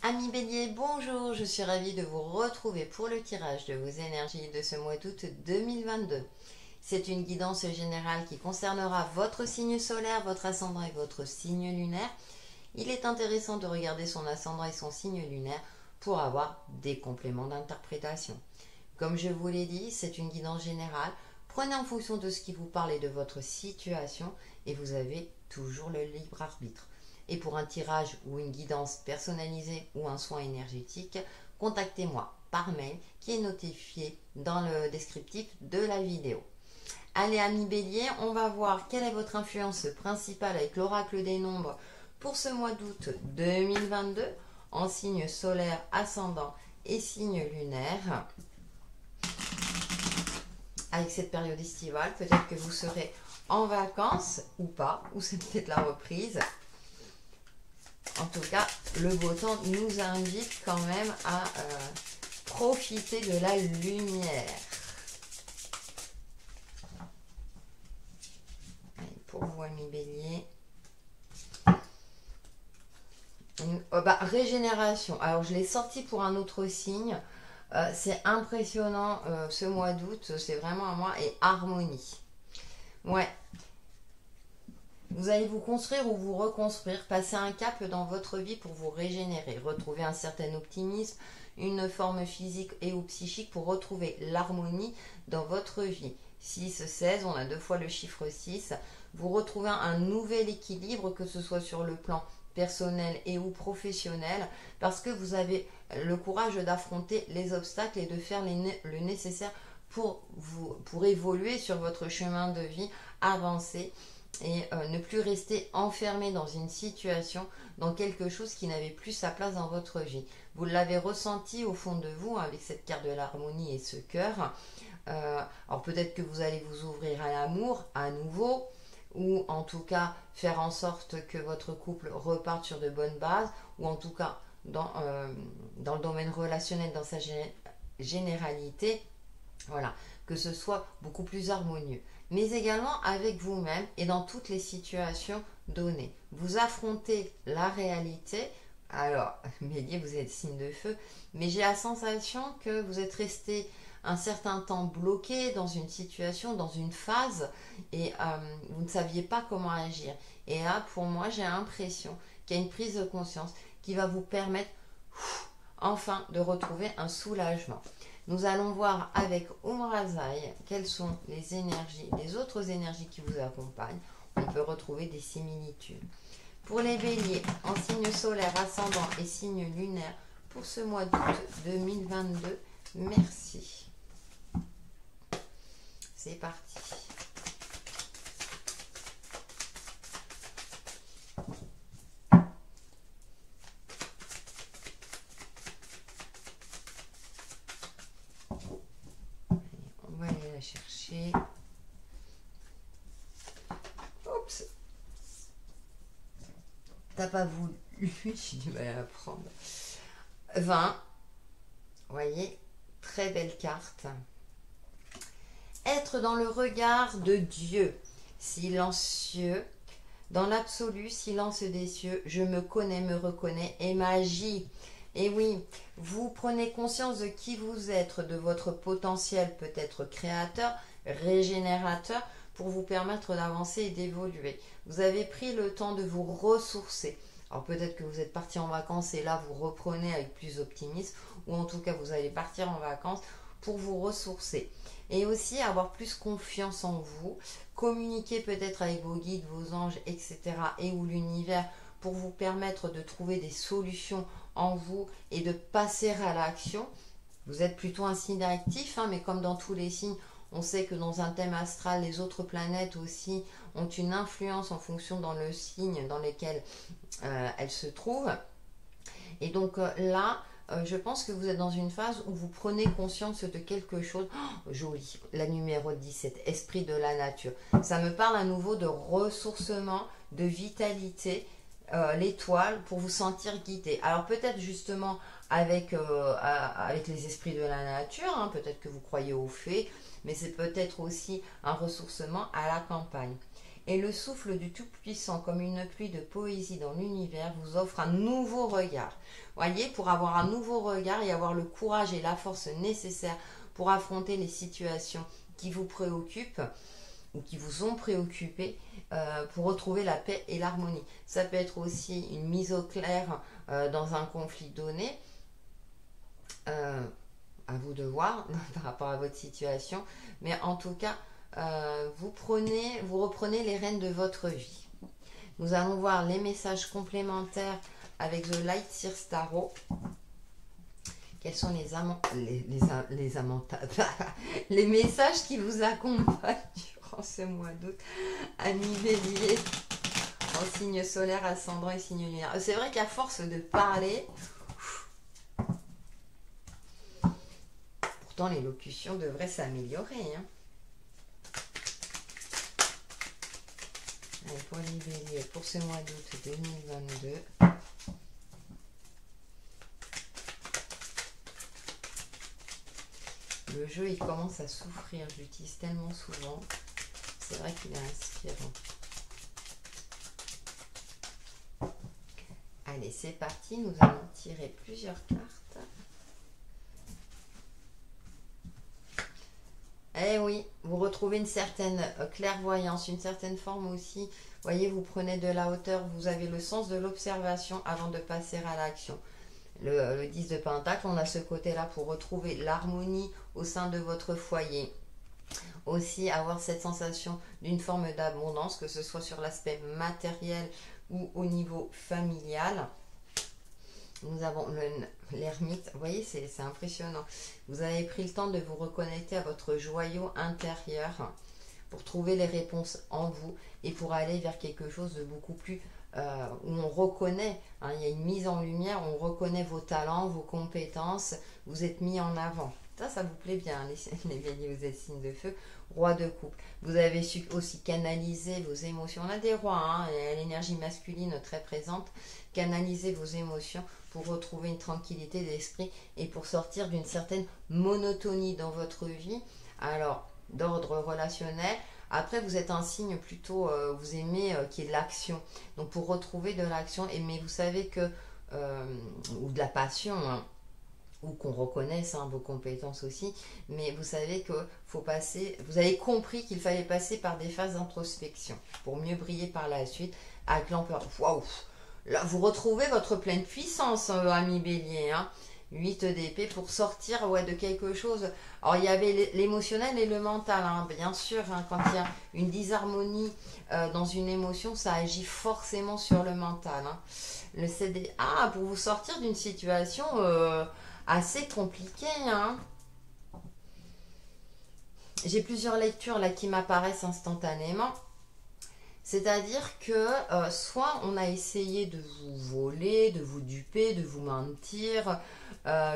Amis Bélier, bonjour, je suis ravie de vous retrouver pour le tirage de vos énergies de ce mois d'août 2022. C'est une guidance générale qui concernera votre signe solaire, votre ascendant et votre signe lunaire. Il est intéressant de regarder son ascendant et son signe lunaire pour avoir des compléments d'interprétation. Comme je vous l'ai dit, c'est une guidance générale. Prenez en fonction de ce qui vous parle et de votre situation et vous avez toujours le libre arbitre. Et pour un tirage ou une guidance personnalisée ou un soin énergétique, contactez-moi par mail qui est notifié dans le descriptif de la vidéo. Allez amis Bélier, on va voir quelle est votre influence principale avec l'oracle des nombres pour ce mois d'août 2022 en signe solaire, ascendant et signe lunaire. Avec cette période estivale, peut-être que vous serez en vacances ou pas, ou c'est peut-être la reprise. En tout cas, le beau temps nous invite quand même à profiter de la lumière. Allez, pour vous, amis Bélier. Régénération. Alors, je l'ai sorti pour un autre signe. C'est impressionnant ce mois d'août. C'est vraiment un mois et harmonie. Ouais. Vous allez vous construire ou vous reconstruire, passer un cap dans votre vie pour vous régénérer, retrouver un certain optimisme, une forme physique et ou psychique pour retrouver l'harmonie dans votre vie. 6, 16, on a deux fois le chiffre 6. Vous retrouvez un nouvel équilibre, que ce soit sur le plan personnel et ou professionnel, parce que vous avez le courage d'affronter les obstacles et de faire le nécessaire pour évoluer sur votre chemin de vie, avancer et ne plus rester enfermé dans une situation, dans quelque chose qui n'avait plus sa place dans votre vie. Vous l'avez ressenti au fond de vous avec cette carte de l'harmonie et ce cœur. Alors peut-être que vous allez vous ouvrir à l'amour à nouveau, ou en tout cas faire en sorte que votre couple reparte sur de bonnes bases, ou en tout cas dans le domaine relationnel dans sa généralité, voilà, que ce soit beaucoup plus harmonieux. Mais également avec vous-même et dans toutes les situations données. Vous affrontez la réalité. Alors, Bélier, vous êtes signe de feu, mais j'ai la sensation que vous êtes resté un certain temps bloqué dans une situation, dans une phase, et vous ne saviez pas comment agir. Et là, pour moi, j'ai l'impression qu'il y a une prise de conscience qui va vous permettre enfin de retrouver un soulagement. Nous allons voir avec Umrazai quelles sont les énergies, les autres énergies qui vous accompagnent. On peut retrouver des similitudes. Pour les béliers, en signe solaire, ascendant et signe lunaire, pour ce mois d'août 2022, merci. C'est parti. On va aller la chercher. Oups. T'as pas voulu. J'ai du mal à la prendre. 20. Vous voyez, très belle carte. Être dans le regard de Dieu, silencieux, dans l'absolu silence des cieux, je me connais, me reconnais et m'agis. Et oui, vous prenez conscience de qui vous êtes, de votre potentiel peut-être créateur, régénérateur, pour vous permettre d'avancer et d'évoluer. Vous avez pris le temps de vous ressourcer. Alors peut-être que vous êtes parti en vacances et là vous reprenez avec plus d'optimisme, ou en tout cas vous allez partir en vacances pour vous ressourcer. Et aussi avoir plus confiance en vous, communiquer peut-être avec vos guides, vos anges, etc. et ou l'univers pour vous permettre de trouver des solutions en vous et de passer à l'action. Vous êtes plutôt un signe actif, mais comme dans tous les signes, on sait que dans un thème astral, les autres planètes aussi ont une influence en fonction dans le signe dans lequel elles se trouvent. Et donc là, je pense que vous êtes dans une phase où vous prenez conscience de quelque chose. Oh, joli, la numéro 17, esprit de la nature. Ça me parle à nouveau de ressourcement, de vitalité, l'étoile, pour vous sentir guidé. Alors peut-être justement avec les esprits de la nature, peut-être que vous croyez aux fées, mais c'est peut-être aussi un ressourcement à la campagne. Et le souffle du Tout-Puissant, comme une pluie de poésie dans l'univers, vous offre un nouveau regard. Voyez, pour avoir un nouveau regard et avoir le courage et la force nécessaires pour affronter les situations qui vous préoccupent ou qui vous ont préoccupé, pour retrouver la paix et l'harmonie. Ça peut être aussi une mise au clair dans un conflit donné. À vous de voir par rapport à votre situation, mais en tout cas, vous reprenez les rênes de votre vie. Nous allons voir les messages complémentaires avec The Light Seers Tarot. Quels sont les messages qui vous accompagnent durant ce mois d'août, amis Bélier, en signe solaire, ascendant et signe lunaire. C'est vrai qu'à force de parler, pourtant l'élocution devrait s'améliorer. Hein. Allez, pour les Béliers, pour ce mois d'août 2022. Le jeu, il commence à souffrir. Je l'utilise tellement souvent. C'est vrai qu'il est inspirant. Allez, c'est parti. Nous allons tirer plusieurs cartes. Eh oui, vous retrouvez une certaine clairvoyance, une certaine forme aussi. Vous voyez, vous prenez de la hauteur, vous avez le sens de l'observation avant de passer à l'action. Le 10 de Pentacle, on a ce côté-là pour retrouver l'harmonie au sein de votre foyer. Aussi avoir cette sensation d'une forme d'abondance, que ce soit sur l'aspect matériel ou au niveau familial. Nous avons l'ermite. Vous voyez, c'est impressionnant. Vous avez pris le temps de vous reconnecter à votre joyau intérieur pour trouver les réponses en vous et pour aller vers quelque chose de beaucoup plus où on reconnaît, hein, il y a une mise en lumière, on reconnaît vos talents, vos compétences, vous êtes mis en avant. Ça vous plaît bien, les Béliers, vous êtes signe de feu, roi de coupe. Vous avez su aussi canaliser vos émotions. On a des rois, hein, l'énergie masculine très présente. Canaliser vos émotions pour retrouver une tranquillité d'esprit et pour sortir d'une certaine monotonie dans votre vie. Alors, d'ordre relationnel. Après, vous êtes un signe plutôt, vous aimez qu'il y ait de l'action. Donc, pour retrouver de l'action, mais vous savez que, ou de la passion, hein, ou qu'on reconnaisse hein, vos compétences aussi, mais vous savez que faut passer, vous avez compris qu'il fallait passer par des phases d'introspection pour mieux briller par la suite avec l'empereur. Waouh! Là, vous retrouvez votre pleine puissance, ami Bélier, hein. 8 d'épée pour sortir de quelque chose. Alors, il y avait l'émotionnel et le mental, hein, bien sûr. Hein, quand il y a une disharmonie dans une émotion, ça agit forcément sur le mental. Hein. Le CD... Ah, pour vous sortir d'une situation assez compliquée. Hein. J'ai plusieurs lectures là qui m'apparaissent instantanément. C'est-à-dire que soit on a essayé de vous voler, de vous duper, de vous mentir,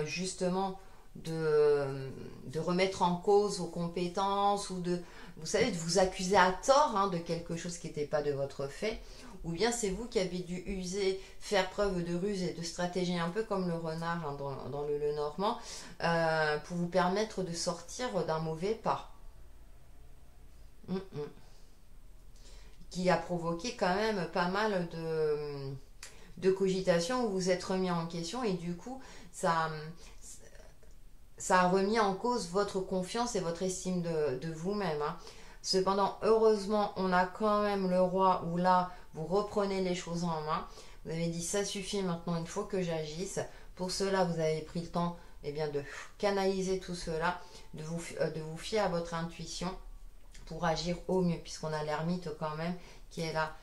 justement de remettre en cause vos compétences ou vous savez, de vous accuser à tort hein, de quelque chose qui n'était pas de votre fait, ou bien c'est vous qui avez dû user, faire preuve de ruse et de stratégie un peu comme le renard hein, dans le Lenormand, pour vous permettre de sortir d'un mauvais pas. Qui a provoqué quand même pas mal de cogitation où vous êtes remis en question et du coup ça a remis en cause votre confiance et votre estime de vous-même. Hein. Cependant, heureusement, on a quand même le roi où là, vous reprenez les choses en main. Vous avez dit ça suffit maintenant, il faut que j'agisse. Pour cela, vous avez pris le temps de canaliser tout cela, de vous fier à votre intuition pour agir au mieux, puisqu'on a l'ermite quand même qui est là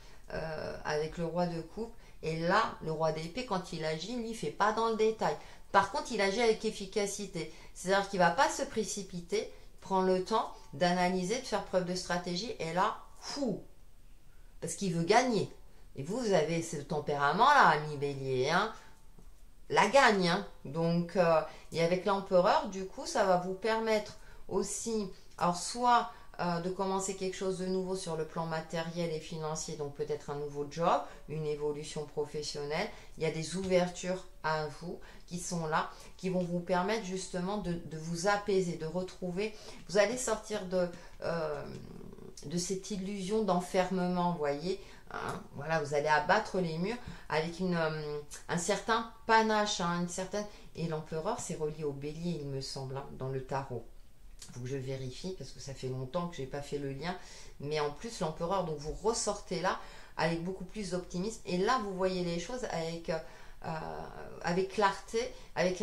avec le roi de coupe. Et là, le roi d'épée, quand il agit, lui, il ne fait pas dans le détail. Par contre, il agit avec efficacité. C'est-à-dire qu'il ne va pas se précipiter, prend le temps d'analyser, de faire preuve de stratégie, et là, fou, parce qu'il veut gagner. Et vous avez ce tempérament-là, ami Bélier, hein, la gagne. Hein. Donc, et avec l'empereur, du coup, ça va vous permettre aussi, alors soit de commencer quelque chose de nouveau sur le plan matériel et financier, donc peut-être un nouveau job, une évolution professionnelle. Il y a des ouvertures à vous qui sont là, qui vont vous permettre justement de vous apaiser, de retrouver. Vous allez sortir de cette illusion d'enfermement, vous voyez. Hein, voilà, vous allez abattre les murs avec un certain panache, hein, une certaine... Et l'empereur, c'est relié au bélier, il me semble, hein, dans le tarot. Il faut que je vérifie, parce que ça fait longtemps que je n'ai pas fait le lien. Mais en plus, l'empereur, donc vous ressortez là avec beaucoup plus d'optimisme. Et là, vous voyez les choses avec clarté, avec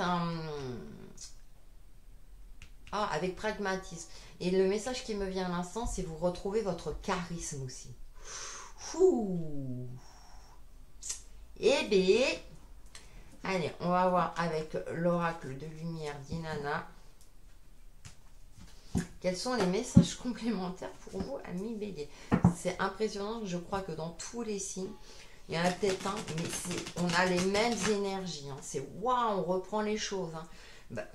pragmatisme. Et le message qui me vient à l'instant, c'est vous retrouver votre charisme aussi. Ouh. Eh bien, allez, on va voir avec l'oracle de lumière d'Inanna. Quels sont les messages complémentaires pour vous, amis bélier? C'est impressionnant, je crois que dans tous les signes, il y en a peut-être un, mais on a les mêmes énergies. Hein. C'est waouh, on reprend les choses. Hein. Ben,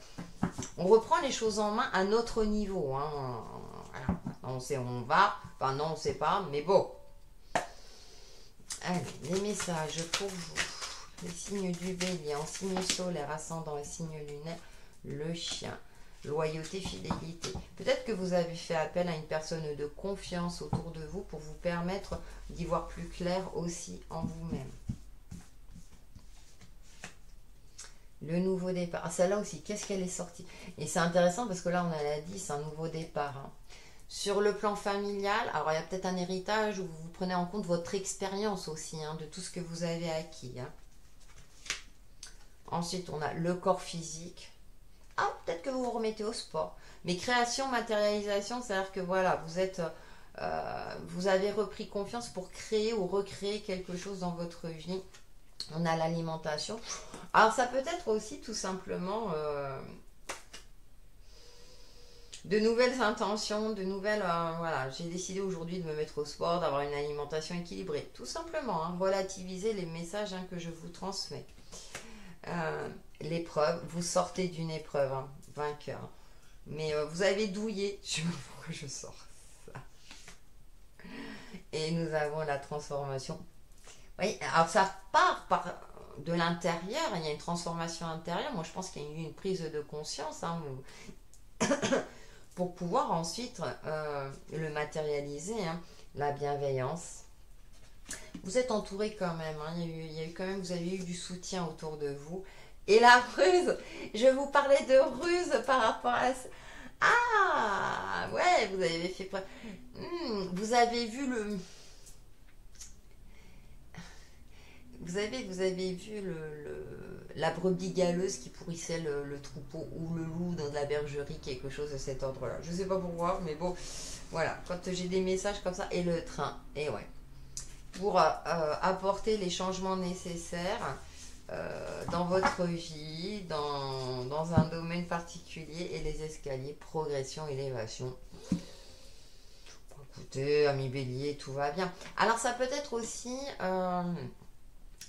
on reprend les choses en main à notre niveau. Hein. Voilà. On sait où on va, enfin non, on ne sait pas, mais bon. Allez, les messages pour vous. Les signes du bélier en signe solaire, ascendant et signe lunaire, le chien. Loyauté, fidélité. Peut-être que vous avez fait appel à une personne de confiance autour de vous pour vous permettre d'y voir plus clair aussi en vous-même. Le nouveau départ. Ah, celle-là aussi, qu'est-ce qu'elle est sortie? Et c'est intéressant parce que là, on a la 10, un nouveau départ. Hein. Sur le plan familial, alors il y a peut-être un héritage où vous prenez en compte votre expérience aussi, hein, de tout ce que vous avez acquis. Hein. Ensuite, on a le corps physique. Ah, peut-être que vous vous remettez au sport. Mais création, matérialisation, c'est-à-dire que voilà, vous avez repris confiance pour créer ou recréer quelque chose dans votre vie. On a l'alimentation. Alors, ça peut être aussi tout simplement de nouvelles intentions, voilà, j'ai décidé aujourd'hui de me mettre au sport, d'avoir une alimentation équilibrée. Tout simplement, hein, relativiser les messages que je vous transmets. L'épreuve, vous sortez d'une épreuve, hein, vainqueur. Mais vous avez douillé, je sais pas pourquoi je sors ça. Et nous avons la transformation. Oui, alors ça part de l'intérieur, il y a une transformation intérieure. Moi, je pense qu'il y a eu une prise de conscience hein, pour pouvoir ensuite le matérialiser, hein, la bienveillance. Vous êtes entouré quand même, hein, il y a eu quand même, vous avez eu du soutien autour de vous. Et la ruse, je vous parlais de ruse par rapport à ça. Ah, ouais, vous avez fait preuve. Vous avez vu le... Vous avez vu la brebis galeuse qui pourrissait le troupeau ou le loup dans la bergerie, quelque chose de cet ordre-là. Je ne sais pas pourquoi, mais bon, voilà. Quand j'ai des messages comme ça, et le train, et ouais. Pour apporter les changements nécessaires dans votre vie, dans un domaine particulier, et les escaliers, progression, élévation. Écoutez, ami bélier, tout va bien. Alors ça peut être aussi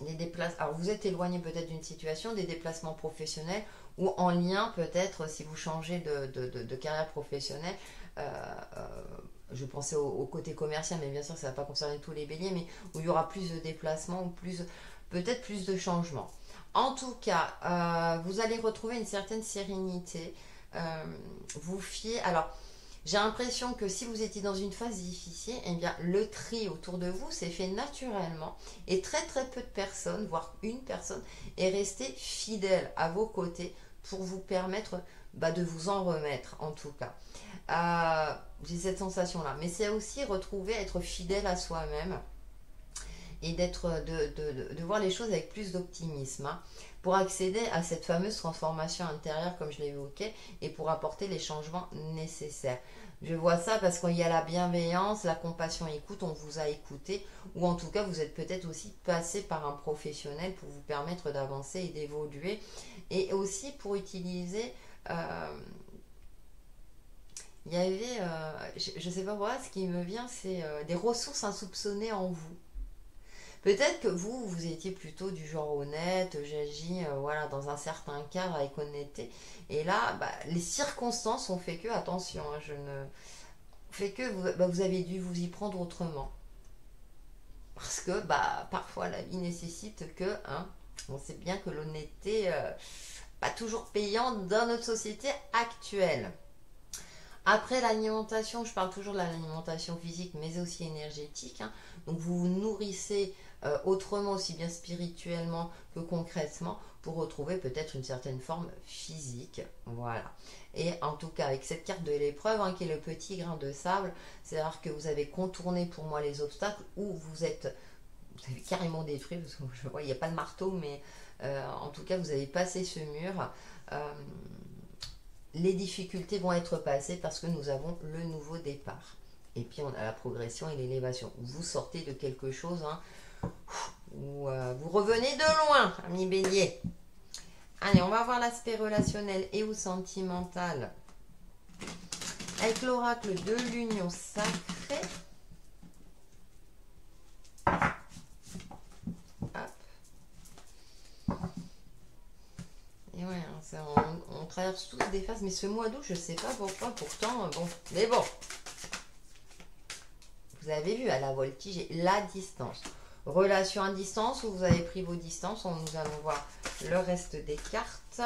des déplacements. Alors vous êtes éloigné peut-être d'une situation, des déplacements professionnels, ou en lien peut-être si vous changez de carrière professionnelle. Je pensais au côté commercial, mais bien sûr ça ne va pas concerner tous les béliers, mais où il y aura plus de déplacements, ou peut-être plus de changements. En tout cas, vous allez retrouver une certaine sérénité. Vous fiez... Alors, j'ai l'impression que si vous étiez dans une phase difficile, eh bien, le tri autour de vous s'est fait naturellement. Et très très peu de personnes, voire une personne, est restée fidèle à vos côtés pour vous permettre de vous en remettre, en tout cas. J'ai cette sensation-là. Mais c'est aussi retrouver, être fidèle à soi-même et de voir les choses avec plus d'optimisme hein, pour accéder à cette fameuse transformation intérieure comme je l'évoquais et pour apporter les changements nécessaires. Je vois ça parce qu'il y a la bienveillance, la compassion, écoute, on vous a écouté ou en tout cas vous êtes peut-être aussi passé par un professionnel pour vous permettre d'avancer et d'évoluer et aussi pour utiliser... il y avait, je ne sais pas pourquoi, ce qui me vient, c'est des ressources insoupçonnées en vous. Peut-être que vous étiez plutôt du genre honnête, j'agis voilà, dans un certain cadre avec honnêteté. Et là, les circonstances ont fait que, attention, hein, fait que vous avez dû vous y prendre autrement. Parce que parfois la vie nécessite que, hein, on sait bien que l'honnêteté pas toujours payante dans notre société actuelle. Après l'alimentation, je parle toujours de l'alimentation physique, mais aussi énergétique, hein. Donc vous vous nourrissez autrement, aussi bien spirituellement que concrètement, pour retrouver peut-être une certaine forme physique. Voilà. Et en tout cas, avec cette carte de l'épreuve, hein, qui est le petit grain de sable, c'est-à-dire que vous avez contourné pour moi les obstacles, ou vous avez carrément détruit, parce que je vois, il n'y a pas de marteau, mais en tout cas, vous avez passé ce mur. Les difficultés vont être passées parce que nous avons le nouveau départ. Et puis, on a la progression et l'élévation. Vous sortez de quelque chose, hein, où vous revenez de loin, ami Bélier. Allez, on va voir l'aspect relationnel et ou sentimental avec l'oracle de l'union sacrée. Et ouais, hein, on traverse tous des phases, mais ce mois d'août, je sais pas pourquoi, pourtant, bon, mais bon. Vous avez vu à la voltige et la distance. Relation à distance, où vous avez pris vos distances, nous allons voir le reste des cartes.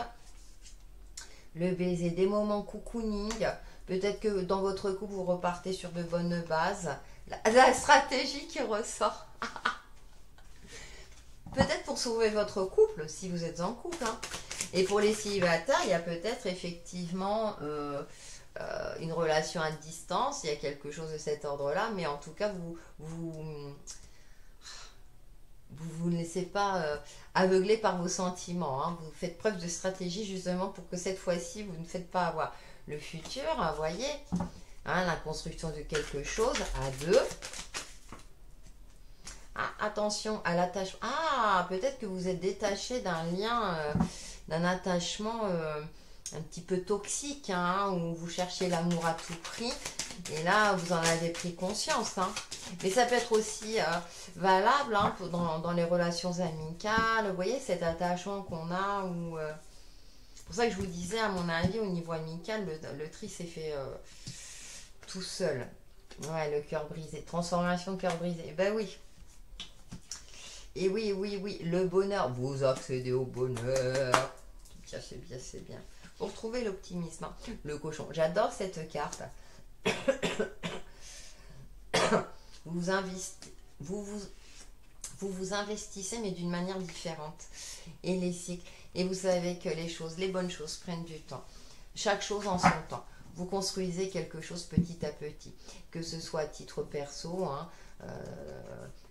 Le baiser, des moments cocooning. Peut-être que dans votre couple, vous repartez sur de bonnes bases. La stratégie qui ressort. Peut-être pour sauver votre couple, si vous êtes en couple, hein. Et pour les célibataires, il y a peut-être effectivement une relation à distance, il y a quelque chose de cet ordre-là, mais en tout cas, vous ne laissez pas aveugler par vos sentiments, hein. Vous faites preuve de stratégie justement pour que cette fois-ci, vous ne faites pas avoir le futur, hein, voyez, hein, la construction de quelque chose à deux. Ah, attention à l'attachement. Ah, peut-être que vous êtes détaché d'un lien, d'un attachement un petit peu toxique, hein, où vous cherchez l'amour à tout prix. Et là, vous en avez pris conscience, hein. Mais ça peut être aussi valable, hein, dans les relations amicales. Vous voyez, cet attachement qu'on a. C'est pour ça que je vous disais, à mon avis, au niveau amical, le tri s'est fait tout seul. Ouais, le cœur brisé. Transformation cœur brisé. Ben oui. Et oui, oui, oui, le bonheur. Vous accédez au bonheur. C'est bien, c'est bien. Pour trouver l'optimisme, hein. Le cochon. J'adore cette carte. Vous vous investissez, mais d'une manière différente. Et les cycles. Et vous savez que les bonnes choses prennent du temps. Chaque chose en son temps. Vous construisez quelque chose petit à petit. Que ce soit à titre perso, hein,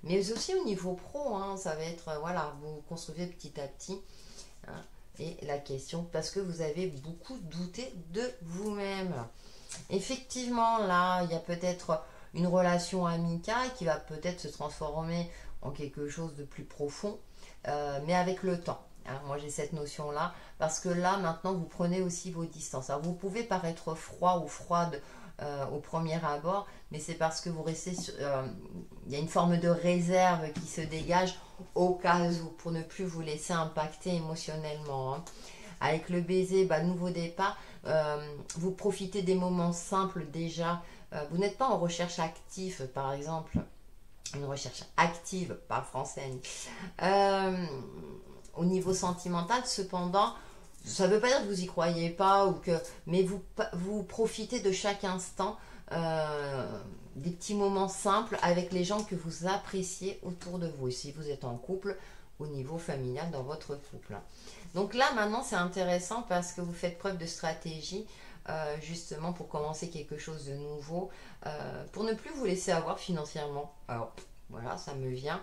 mais aussi au niveau pro, hein, ça va être, voilà, vous construisez petit à petit, hein, et la question, parce que vous avez beaucoup douté de vous-même. Effectivement, là, il y a peut-être une relation amicale qui va peut-être se transformer en quelque chose de plus profond, mais avec le temps. Hein, moi, j'ai cette notion-là, parce que là, maintenant, vous prenez aussi vos distances. Alors, vous pouvez paraître froid ou froide au premier abord, mais c'est parce que vous restez sur, il y a une forme de réserve qui se dégage au cas où, pour ne plus vous laisser impacter émotionnellement, hein. Avec le baiser, nouveau départ, vous profitez des moments simples déjà. Vous n'êtes pas en recherche active, par exemple, une recherche active, pas français, au niveau sentimental. Cependant, ça ne veut pas dire que vous y croyez pas, mais vous profitez de chaque instant, des petits moments simples avec les gens que vous appréciez autour de vous. Et si vous êtes en couple, au niveau familial dans votre couple. Donc là, maintenant, c'est intéressant parce que vous faites preuve de stratégie, justement pour commencer quelque chose de nouveau, pour ne plus vous laisser avoir financièrement. Alors, voilà, ça me vient.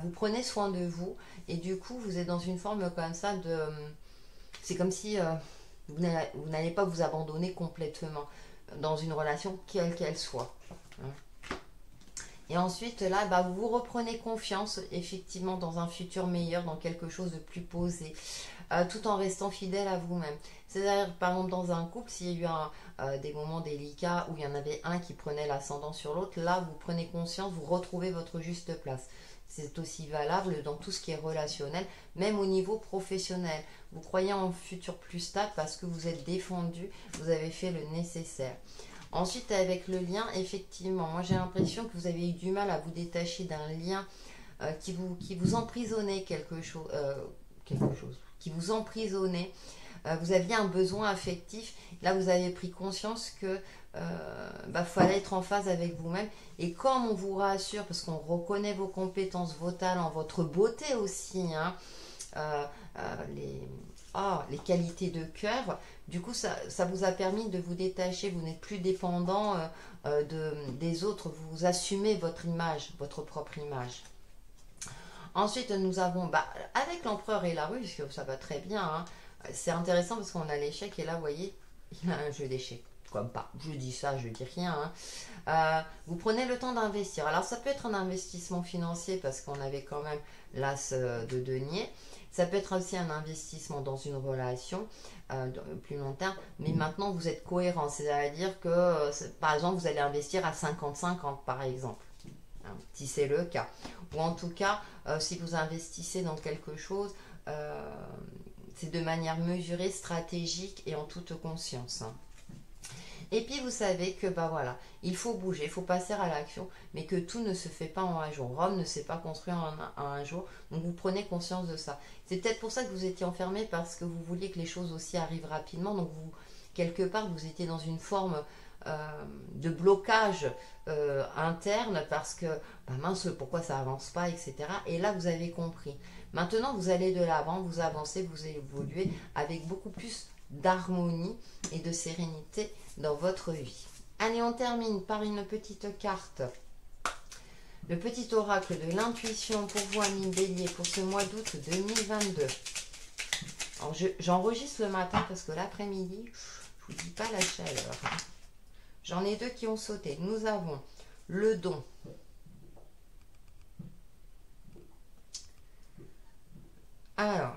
Vous prenez soin de vous et du coup, vous êtes dans une forme comme ça de... C'est comme si vous n'allez pas vous abandonner complètement dans une relation, quelle qu'elle soit. Et ensuite, là, vous reprenez confiance, effectivement, dans un futur meilleur, dans quelque chose de plus posé, tout en restant fidèle à vous-même. C'est-à-dire, par exemple, dans un couple, s'il y a eu des moments délicats où il y en avait un qui prenait l'ascendant sur l'autre, là, vous prenez conscience, vous retrouvez votre juste place. C'est aussi valable dans tout ce qui est relationnel, même au niveau professionnel. Vous croyez en un futur plus stable parce que vous êtes défendu, vous avez fait le nécessaire. Ensuite, avec le lien, effectivement, moi j'ai l'impression que vous avez eu du mal à vous détacher d'un lien qui vous emprisonnait qui vous emprisonnait. vous aviez un besoin affectif. Là, vous avez pris conscience que fallait être en phase avec vous-même. Et comme on vous rassure, parce qu'on reconnaît vos compétences, vos talents, votre beauté aussi, hein, les qualités de cœur, du coup, ça vous a permis de vous détacher. Vous n'êtes plus dépendant des autres. Vous assumez votre image, votre propre image. Ensuite, nous avons, avec l'empereur et la rue, parce que ça va très bien, hein, c'est intéressant parce qu'on a l'échec et là, vous voyez, il a un jeu d'échecs. Comme pas, je dis ça, je dis rien. Hein. Vous prenez le temps d'investir. Alors, ça peut être un investissement financier parce qu'on avait quand même l'as de denier. Ça peut être aussi un investissement dans une relation plus long terme. Mais maintenant, vous êtes cohérent. C'est-à-dire que, par exemple, vous allez investir à 50-50, par exemple. Hein, si c'est le cas. Ou en tout cas, si vous investissez dans quelque chose, c'est de manière mesurée, stratégique et en toute conscience. Hein. Et puis vous savez que voilà, il faut bouger, il faut passer à l'action, mais que tout ne se fait pas en un jour. Rome ne s'est pas construit en un jour, donc vous prenez conscience de ça. C'est peut-être pour ça que vous étiez enfermé, parce que vous vouliez que les choses aussi arrivent rapidement, donc vous, quelque part, vous étiez dans une forme de blocage interne, parce que mince, pourquoi ça avance pas, etc. Et là, vous avez compris. Maintenant, vous allez de l'avant, vous avancez, vous évoluez avec beaucoup plus d'harmonie et de sérénité dans votre vie. Allez, on termine par une petite carte. Le petit oracle de l'intuition pour vous, amis bélier, pour ce mois d'août 2022. Alors, j'enregistre le matin parce que l'après-midi, je vous dis pas la chaleur. Hein. J'en ai deux qui ont sauté. Nous avons le don. Alors,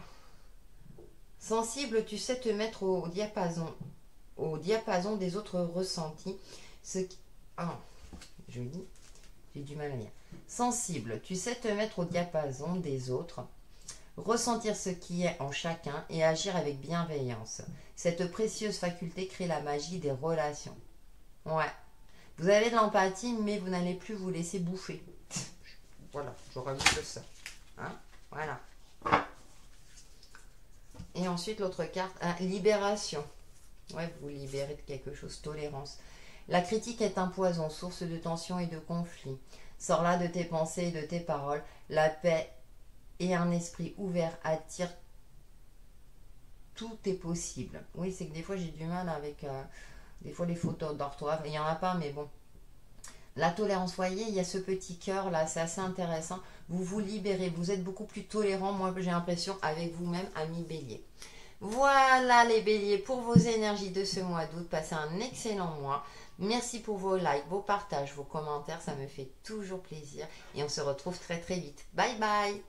sensible, tu sais te mettre au diapason des autres ressentis. Je dis, j'ai du mal à lire. Sensible, tu sais te mettre au diapason des autres, ressentir ce qui est en chacun et agir avec bienveillance. Cette précieuse faculté crée la magie des relations. Ouais. Vous avez de l'empathie, mais vous n'allez plus vous laisser bouffer. Voilà, je rajoute ça. Hein, voilà. Et ensuite, l'autre carte, libération. Ouais, vous vous libérez de quelque chose, tolérance. La critique est un poison, source de tension et de conflit. Sors là de tes pensées et de tes paroles. La paix et un esprit ouvert attirent. Tout est possible. Oui, c'est que des fois, j'ai du mal avec des fois les photos d'orthographe. Il n'y en a pas, mais bon. La tolérance, voyez, il y a ce petit cœur là, c'est assez intéressant. Vous vous libérez, vous êtes beaucoup plus tolérant, moi j'ai l'impression, avec vous-même, amis bélier. Voilà les béliers pour vos énergies de ce mois d'août. Passez un excellent mois. Merci pour vos likes, vos partages, vos commentaires, ça me fait toujours plaisir. Et on se retrouve très très vite. Bye bye.